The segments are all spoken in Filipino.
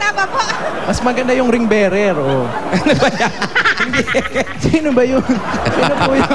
tama po. Mas maganda yung ring bearer, oh. Ano ba yan? Hindi. Sino ba yun? Sino po yun?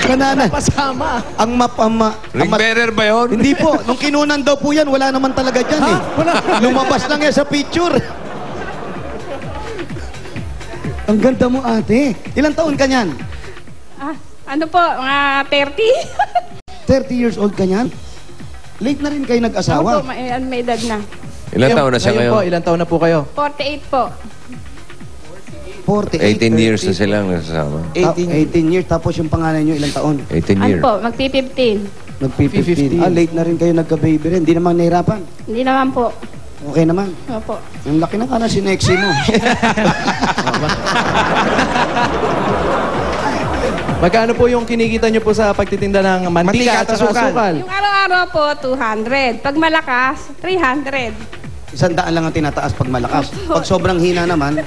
Kanana. Pasama. Ang mapama... Ring bearer ba yun? Hindi po. Nung kinunan daw po yan, wala naman talaga dyan eh. Wala. Lumabas lang yan sa picture. Ang ganda mo, ate. Ilang taon ka niyan? Ano po, mga 30? 30 years old ka niyan? Late na rin kayo Ako nag-asawa. po, may edad na. Ilan taon na siya po, ngayon? ilang taon na po kayo? 48 po. 48. 18 years na silang nasasama. 18 years. Tapos yung pangalan nyo, ilang taon? 18 Ano years. po, magpi-15. Nagpi-15. Late na rin kayo nagka-baby rin. Hindi naman nahirapan. Hindi naman po. Okay naman. Opo. Ang laki na kana sinexy mo. Magkano po yung kinikita nyo po sa pagtitinda ng mantika at saka asukal? Yung araw-araw po, 200. Pag malakas, 300. 100 lang ang tinataas pag malakas. Pag sobrang hina naman,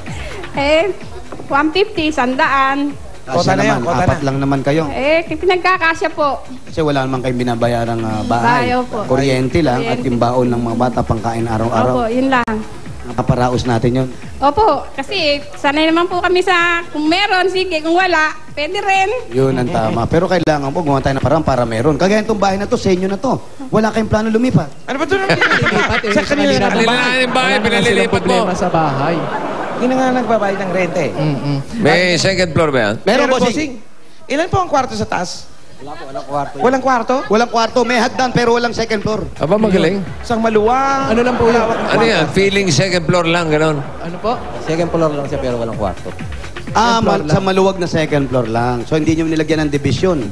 150, 100. kasya Kota na naman. yan, kota Apat na. lang naman kayo. Pinagkakasya po. Kasi wala naman kayong binabayarang bahay. Bayo po. Kuryente lang at Kuryente. yung baon ng mga bata pangkain Opo, araw-araw. yun lang. Napaparaos natin yun. Opo, kasi sanay naman po kami sa kung meron, sige, kung wala, pwede rin. Yun ang tama. Pero kailangan po gumawa tayo ng parang para meron. Kagaya itong bahay na to, sa inyo na to. Wala kayong plano lumipat. Ano ba ito naman? Pinalilipat eh. Sa kanila na Kanila bahay. na yung bahay, Wala naman silang pinalilipat mo. problema sa bahay. Hindi na nga nagbabayad ng renta eh. May second floor ba yan? Meron, bossing. bossing. Ilan po ang kwarto sa taas? Walang kwarto. Walang kwarto? Walang kwarto. May hagdan pero walang second floor. Aba, magaling. Isang maluwang. Ano lang po yun? Ano yan? Feeling second floor lang, gano'n. Ano po? Second floor lang siya pero walang kwarto. Sa maluwag na second floor lang. So hindi nyo nilagyan ng division.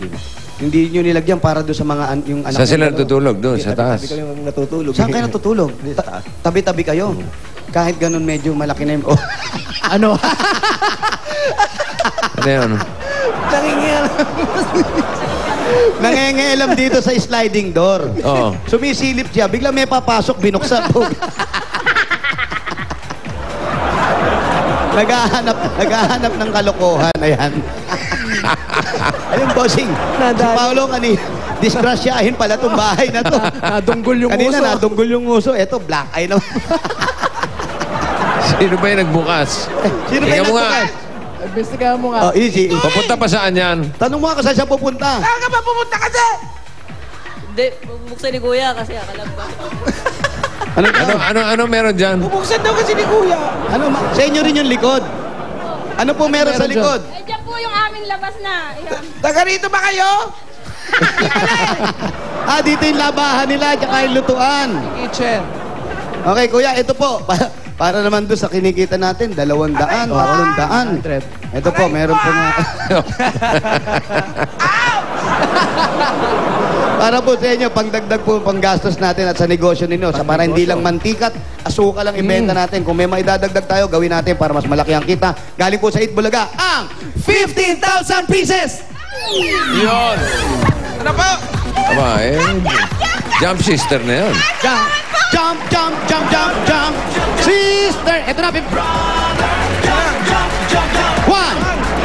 Hindi nyo nilagyan para doon sa mga yung anak. Saan sila nyo. natutulog? Doon, sa taas. Sabi ko yung natutulog. Saan kayo natutulog? Tabi-tabi kayo. Kahit ganun medyo malaki na yung... Ano? Ano yun? Nangengelam dito sa sliding door. Oo. Sumisilip siya. Bigla may papasok, binuksan po. naghahanap ng kalokohan. Ayan. Ayun, bossing. Si Paolo kanina, disgrasyahin pala itong bahay na to. Nadunggol yung Kanina uso. nadunggol yung uso. Eto, black eye naman. Sino ba yung nagbukas? Sino ba Tingnan yung mo nga. nagbukas? Investigahan mo nga. Oh, easy. Papunta pa saan yan? Tanong mo nga kung saan siya pupunta. Saan ka ba pumunta kasi? Hindi, bubuksan ni Kuya kasi akala ko. Ano meron dyan? Bubuksan daw kasi ni Kuya. Sa inyo rin yung likod. Ano po meron sa likod? Diyan po yung aming labas na. Ayan. Taga rito ba kayo? Dito yung labahan nila, tsaka yung lutuan. Kitchen. Okay, kuya, ito po. Para naman doon sa kinikita natin, 200, 300. Ito po, meron po nga. Para po sa inyo, pangdagdag po, panggastos natin at sa negosyo ninyo. Para hindi lang mantikat, asukal lang ibenta natin. Kung may maidadagdag tayo, gawin natin para mas malaki ang kita. Galing po sa Eat Bulaga, ang 15,000 pieces! Yun! Ano po? Aba, jump sister na yun. Jump, jump, jump, jump, jump, jump. Sister! Ito na, 1,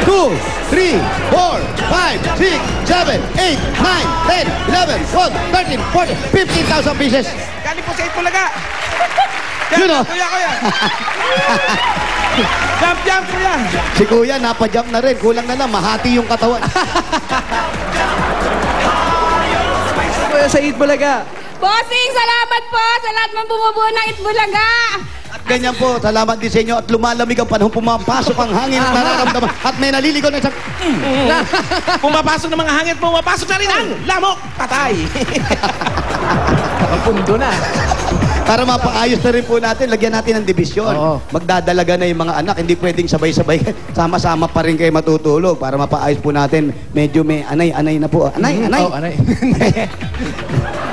2, 3, 4, 5, 6, 7, 8, 9, 10, 11, 12, 13, 14, 15,000 pieces. Galing po sa Itbulaga. Yun o. Kuya, kuya. Jump, jump, kuya. Si kuya, napajump na rin. Kulang na lang, mahati yung katawan. Kuya sa Eat Bulaga. Bossing, salamat po sa lahat ng bumubuo ng Itbulaga. At ganyan po, salamat din sa inyo. At lumalamig ang panahon, pumapasok ang hangin at nararamdaman. At may naliligaw na isang... Pumapasok ng mga hangin, pumapasok na rin ang lamok. Patay. Ang pundo na. Para mapaayos na rin po natin, lagyan natin ng dibisyon. Oo. Magdadalaga na yung mga anak. Hindi pwedeng sabay-sabay. Sama-sama pa rin kayo matutulog. Para mapaayos po natin, medyo may anay-anay na po. Anay, anay. Oh, anay.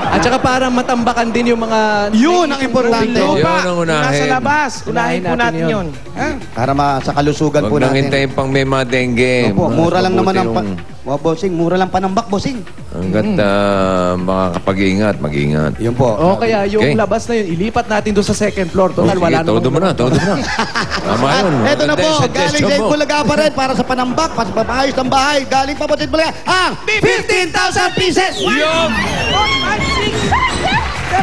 At saka parang matambakan din yung mga... Yun ang importante. Yun Lupa, ang unahin. nasa labas. Unahin po Unahin natin natin yun. Ha? Para sa kalusugan po Huwag nang natin. hintayin pang may mga dengue. Opo, Mas mura lang naman ang... mabuti bossing, mura lang panambak, bossing. Hanggat makakapag-ingat, mag-ingat. Yun po. O kaya yung Okay. labas na yun, ilipat natin doon sa second floor. Total, wala namang... Todo mo na, todo mo na. Tama yun. Eto na Maganda po, yung galing suggestion sa mo. Itbulaga pa rin para sa panambak, para sa papaayos ng bahay. Galing pa po sa Itbulaga, ang 15,000 pieces! 4, 5, 6, 7, 8,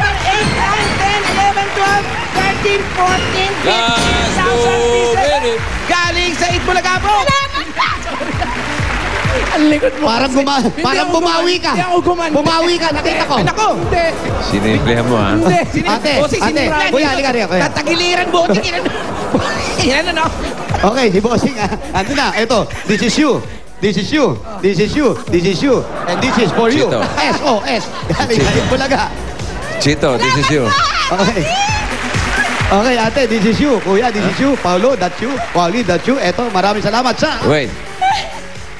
9, 10, 11, 12, 14, 15,000 Last 2 pieces. minutes. Galing sa Itbulaga po. Salamat pa! Ang likod mo. Parang bumawi ka. Hindi ako gumanda. Bumawi ka, nakita ko. Ay, nako. Hindi. Sinimplihan mo, ha? Hindi. Ate, Bossing, ate, sinimplihan. kuya, halika rin. Kuya. Tatagiliran, bossing. Yan, ano? Okay, si Bossing, ando na. Ito, this is you. This is you. This is you. This is you. And this is for you. Chito. SOS. Galing sa Itbulaga. Chito, this is you. Okay. Okay, ate, this is you. Kuya, this is you. Paulo, that's you. Wally, that's you. Eto, maraming salamat sa... Wait.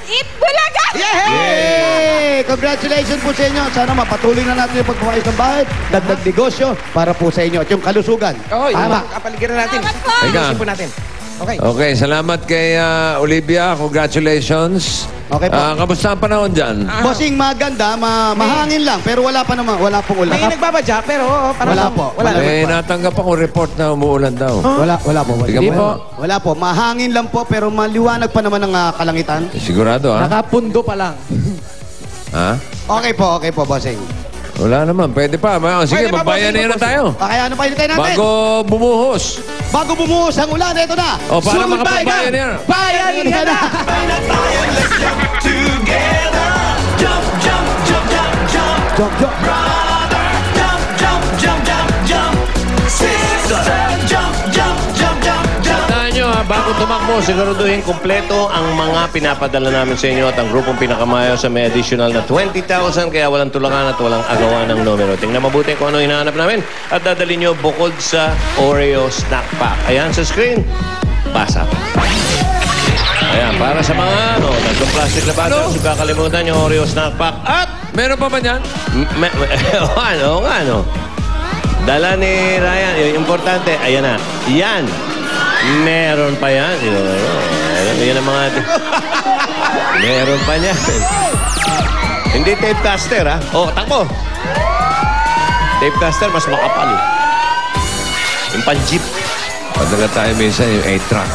Itbulaga! Yay! Congratulations po sa inyo. Sana mapatuloy na natin yung pagpapayos ng bahay, dagdag negosyo para po sa inyo at yung kalusugan. Oh, yung Tama. kapaligiran natin. Salamat po. Teka. Ayusin po natin. Okay. Okay, salamat kay Olivia. Congratulations. Okay po. Kamusta ang panahon dyan? Bossing, maganda, mahangin lang, pero wala pa naman, wala pong ulan. May nagbabadya, pero parang... Wala po. Wala. Eh, natanggap akong report na umuulan daw. Wala po. Tingnan Hindi mo. po. Wala po. Mahangin lang po, pero maliwanag pa naman ang kalangitan. Sigurado, ha? Nakapundo pa lang. Ha? Okay po, Bossing. Wala naman. Pwede pa. Sige, Pwede pa, magbayanin na tayo. Okay, ano pa hinintay natin? Bago bumuhos. Bago bumuhos ang ulan, ito na. O, para Sugod makapagbayan yan. Bayan ka na! Jump. Tandaan nyo ha, bago tumakbo, siguraduhin kumpleto ang mga pinapadala namin sa inyo at ang grupong pinakamayo sa may additional na 20,000 kaya walang tulakan at walang agawan ng numero. Tingnan mabuti kung ano hinahanap namin at dadali nyo bukod sa Oreo Snack Pack. Ayan sa screen, basa. Ayan, para sa mga tatlong plastic na bata, huwag kakalimutan yung Oreo Snack Pack at Meron pa ba yan? ano? Dala ni Ryan, yung importante, ayan na. Yan. Meron pa yan. Yan ang mga... Meron pa niyan. Hindi tape caster, ha? Oh, takbo. Tape caster, mas makapal. Yung pan-jeep. Padala tayo minsan yung 8-track.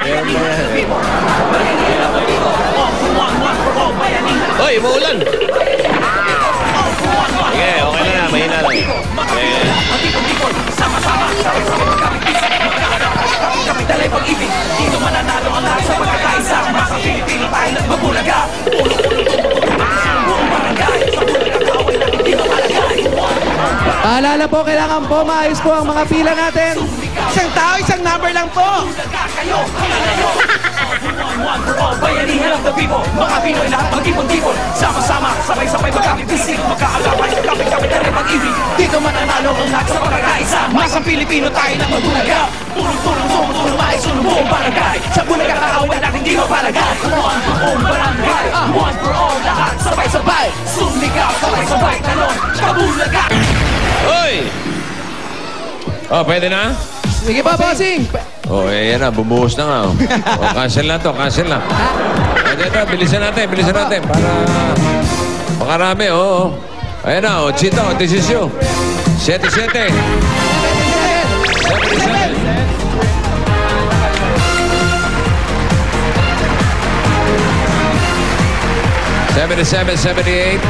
Meron pa yan. Hoy, umuulan. Sige, okay na. Mahina lang. Paalala po, kailangan po maayos po ang mga pila natin. Isang tao, isang number lang po. Bayanihan of the people, mga Pinoy lahat mag-ipon-tipon. Sama-sama, sabay-sabay magkakibisig, magkaagapay, kapit-kapit na rin pag-ibig. Dito mananalo ang lahat sa pagkakaisa. Mas ang Pilipino tayo na magbulaga. Tulong-tulong, sumutulong, maisulo buong barangay. Sa bulaga kakawin natin di mapalagay. One for all barangay, one for all lahat. Sabay-sabay, sumigaw, sabay-sabay talon. Kabulaga! Hoy! Oh, pwede na? Sige pa, Bossing. Oh, yan na. Bumuhos na nga. Oh, cancel na to. Cancel na. Ito, bilisan natin. Para makarami, oo. Ayan na, Chito, this is you. 7-7. 77-78.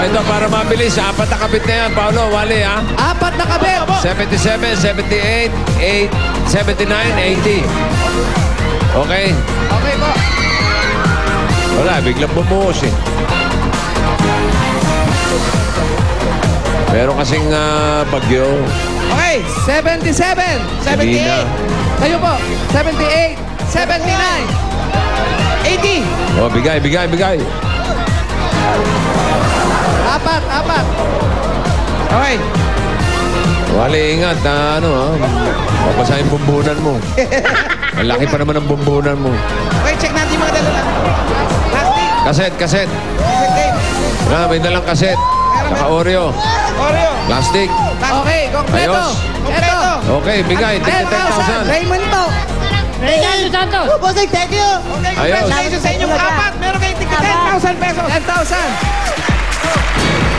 Ito, para mabilis. 4 na kapit na yan, Paolo, Wally, ha? 4 na kabit. 77, 78, 8, 79, 80. Okay? Okay po. Wala, biglang bumuhos eh. Meron kasing bagyo. Okay, 77. Hindi na. Kayo po, 78, 79, 80. Oh, bigay. 4. Okay. Wally, ingat na papasahin bumbunan mo. Ang laki pa naman ng bumbunan mo. Okay, check natin yung mga dala. Plastic. Kaset. Tape. May dalang kaset. Saka Oreo. Oreo. Plastic. Okay, kompleto. Ayos. Kompleto. Okay, bigay. 10,000. 10,000. Raymond po. Regalo Santos! Bossing, thank you. Okay, Ayos. congratulations sa inyong 4. Meron kayong tigil 10,000 pesos. 10,000.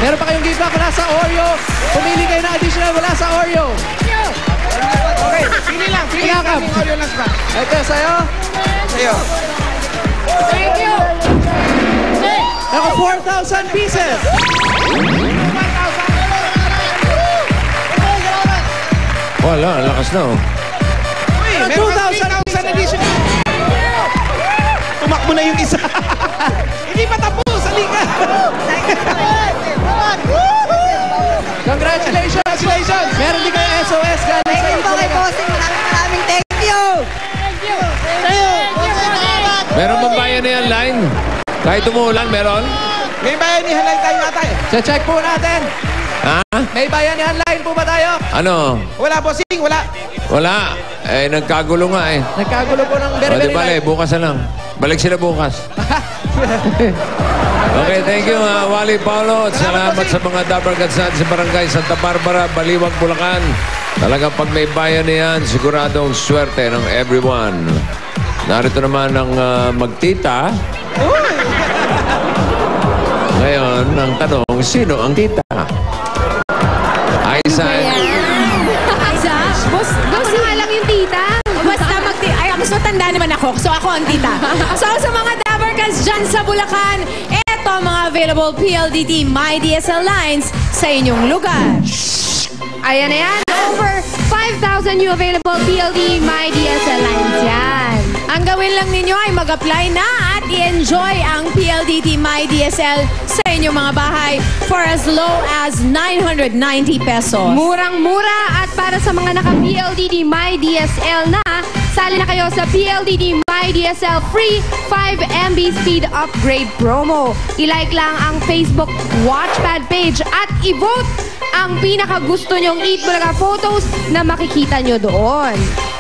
Meron pa kayong gift wala sa Oreo. Pumili kayo ng additional wala sa Oreo. Okay, pili lang. Yakap. Yung Oreo lang sa Ito, sa'yo. sa'yo. Thank you! Ako 4,000 pieces. 1,000. Wala, ang lakas na oh. Uy, meron kang 3,000 additional. Tumakbo na yung isa. Hindi pa tapos. Halika. Congratulations! Congratulations! Meron din kayo SOS galing sa Itbulaga. Maraming thank you. Meron bang bayan na yan, line? Kahit umuulan, meron? May bayanihan lang tayo ata eh. Check po natin. Ha? May bayanihan line po ba tayo? Ano? Wala, bossing. Wala. Wala. Eh, nagkagulo nga eh. Nagkagulo po ng very, O, di very bale, light. bukas na lang. Balik sila bukas. Okay, thank you, Wally Paulo. At salamat sa mga Dabarkadsan sa Barangay Santa Barbara, Baliwag, Bulacan. Talagang pag may bayan niyan, siguradong swerte ng everyone. Narito naman ang magtita. Ngayon, ang tanong, sino ang tita? Aiza. Aiza? Boss nga lang yung tita. Basta ay, mas matanda naman ako. So ako ang tita. So sa mga Dabarkas dyan sa Bulacan, eto mga available PLDT My DSL lines sa inyong lugar. Ayan na yan. Over 5,000 new available PLDT My DSL lines yan. Ang gawin lang ninyo ay mag-apply na at i-enjoy ang PLDT My DSL sa inyong mga bahay for as low as 990 pesos. Murang-mura at para sa mga naka-PLDT My DSL na, sali na kayo sa PLDT My DSL Free 5 MB Speed Upgrade Promo. I-like lang ang Facebook Watchpad page at i-vote ang pinakagusto nyong Eat Bulaga photos na makikita nyo doon.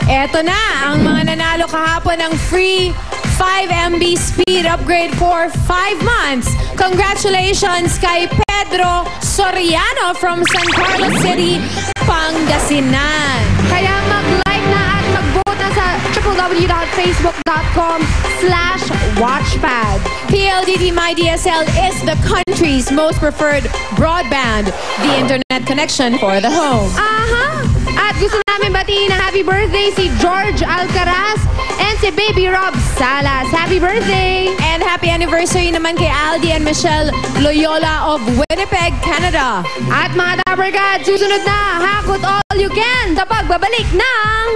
Eto na ang mga nanalo kahapon ng free 5 MB speed upgrade for 5 months. Congratulations kay Pedro Soriano from San Carlos City, Pangasinan. Kaya mag-like na at mag-vote na sa www.facebook.com/watchpad. PLDT My DSL is the country's most preferred broadband, the internet connection for the home. Aha! At gusto namin batiin na happy birthday si George Alcaraz and si Baby Rob Salas. Happy birthday! And happy anniversary naman kay Aldi and Michelle Loyola of Winnipeg, Canada. At mga Dabarkad, susunod na Hakot All You Can sa pagbabalik ng